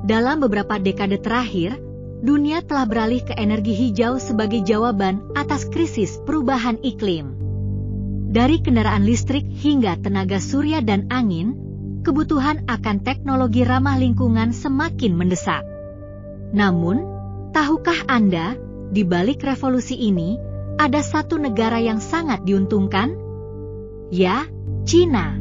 Dalam beberapa dekade terakhir, dunia telah beralih ke energi hijau sebagai jawaban atas krisis perubahan iklim. Dari kendaraan listrik hingga tenaga surya dan angin, kebutuhan akan teknologi ramah lingkungan semakin mendesak. Namun, tahukah Anda, di balik revolusi ini, ada satu negara yang sangat diuntungkan? Ya, Cina.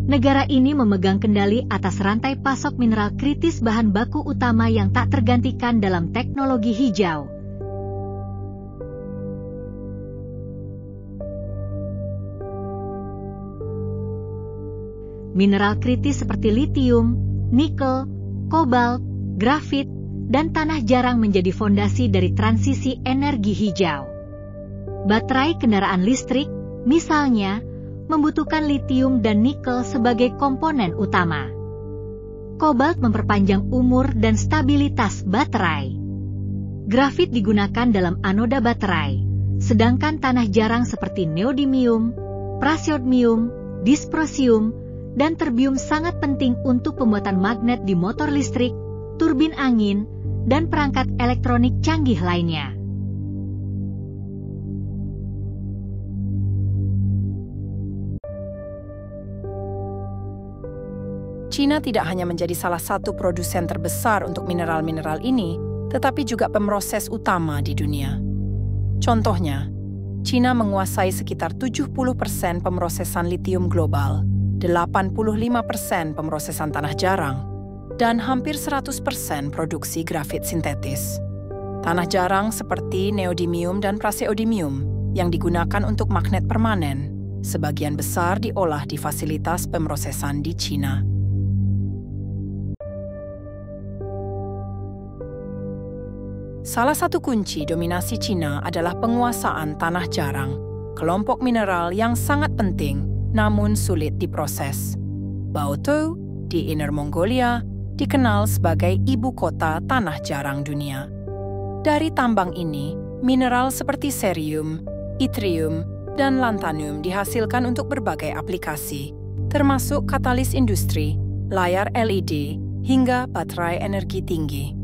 Negara ini memegang kendali atas rantai pasok mineral kritis bahan baku utama yang tak tergantikan dalam teknologi hijau. Mineral kritis seperti litium, nikel, kobalt, grafit, dan tanah jarang menjadi fondasi dari transisi energi hijau. Baterai kendaraan listrik, misalnya, membutuhkan litium dan nikel sebagai komponen utama. Kobalt memperpanjang umur dan stabilitas baterai. Grafit digunakan dalam anoda baterai, sedangkan tanah jarang seperti neodymium, praseodymium, dysprosium, dan terbium sangat penting untuk pembuatan magnet di motor listrik, turbin angin, dan perangkat elektronik canggih lainnya. Cina tidak hanya menjadi salah satu produsen terbesar untuk mineral-mineral ini, tetapi juga pemroses utama di dunia. Contohnya, Cina menguasai sekitar 70% pemrosesan litium global, 85% pemrosesan tanah jarang, dan hampir 100% produksi grafit sintetis. Tanah jarang seperti neodymium dan praseodymium yang digunakan untuk magnet permanen, sebagian besar diolah di fasilitas pemrosesan di Cina. Salah satu kunci dominasi Cina adalah penguasaan tanah jarang, kelompok mineral yang sangat penting namun sulit diproses. Baotou di Inner Mongolia dikenal sebagai ibu kota tanah jarang dunia. Dari tambang ini, mineral seperti cerium, yttrium, dan lanthanum dihasilkan untuk berbagai aplikasi, termasuk katalis industri, layar LED, hingga baterai energi tinggi.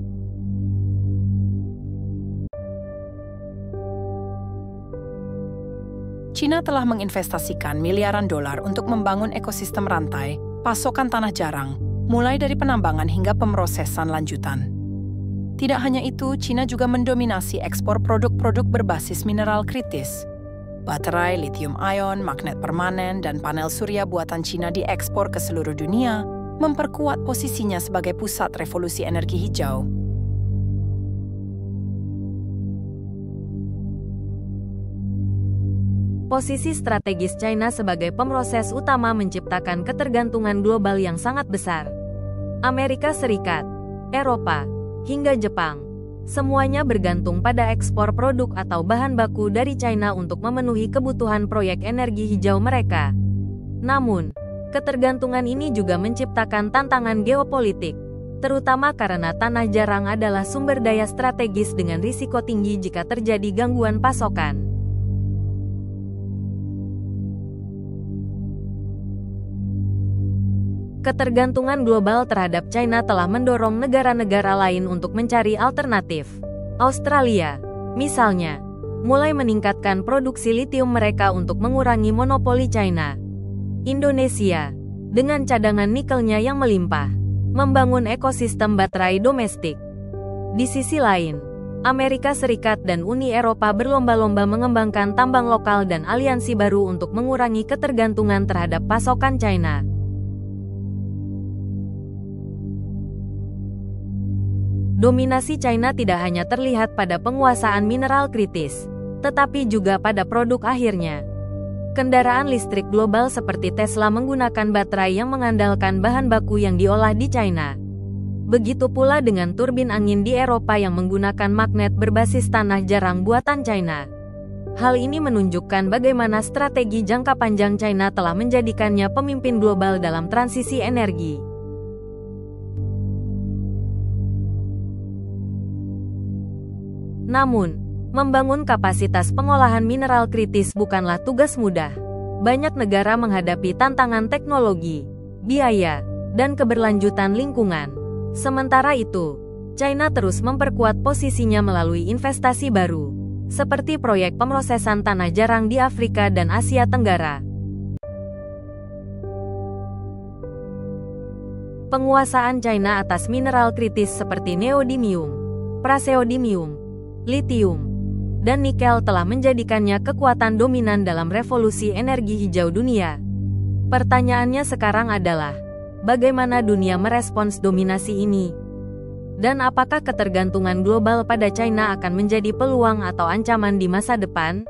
Cina telah menginvestasikan miliaran dolar untuk membangun ekosistem rantai, pasokan tanah jarang, mulai dari penambangan hingga pemrosesan lanjutan. Tidak hanya itu, Cina juga mendominasi ekspor produk-produk berbasis mineral kritis. Baterai lithium-ion, magnet permanen, dan panel surya buatan Cina diekspor ke seluruh dunia, memperkuat posisinya sebagai pusat revolusi energi hijau. Posisi strategis China sebagai pemroses utama menciptakan ketergantungan global yang sangat besar. Amerika Serikat, Eropa, hingga Jepang, semuanya bergantung pada ekspor produk atau bahan baku dari China untuk memenuhi kebutuhan proyek energi hijau mereka. Namun, ketergantungan ini juga menciptakan tantangan geopolitik, terutama karena tanah jarang adalah sumber daya strategis dengan risiko tinggi jika terjadi gangguan pasokan. Ketergantungan global terhadap China telah mendorong negara-negara lain untuk mencari alternatif. Australia, misalnya, mulai meningkatkan produksi litium mereka untuk mengurangi monopoli China. Indonesia, dengan cadangan nikelnya yang melimpah, membangun ekosistem baterai domestik. Di sisi lain, Amerika Serikat dan Uni Eropa berlomba-lomba mengembangkan tambang lokal dan aliansi baru untuk mengurangi ketergantungan terhadap pasokan China. Dominasi China tidak hanya terlihat pada penguasaan mineral kritis, tetapi juga pada produk akhirnya. Kendaraan listrik global seperti Tesla menggunakan baterai yang mengandalkan bahan baku yang diolah di China. Begitu pula dengan turbin angin di Eropa yang menggunakan magnet berbasis tanah jarang buatan China. Hal ini menunjukkan bagaimana strategi jangka panjang China telah menjadikannya pemimpin global dalam transisi energi. Namun, membangun kapasitas pengolahan mineral kritis bukanlah tugas mudah. Banyak negara menghadapi tantangan teknologi, biaya, dan keberlanjutan lingkungan. Sementara itu, China terus memperkuat posisinya melalui investasi baru, seperti proyek pemrosesan tanah jarang di Afrika dan Asia Tenggara. Penguasaan China atas mineral kritis seperti neodymium, praseodymium, litium, dan nikel telah menjadikannya kekuatan dominan dalam revolusi energi hijau dunia. Pertanyaannya sekarang adalah, bagaimana dunia merespons dominasi ini? Dan apakah ketergantungan global pada China akan menjadi peluang atau ancaman di masa depan?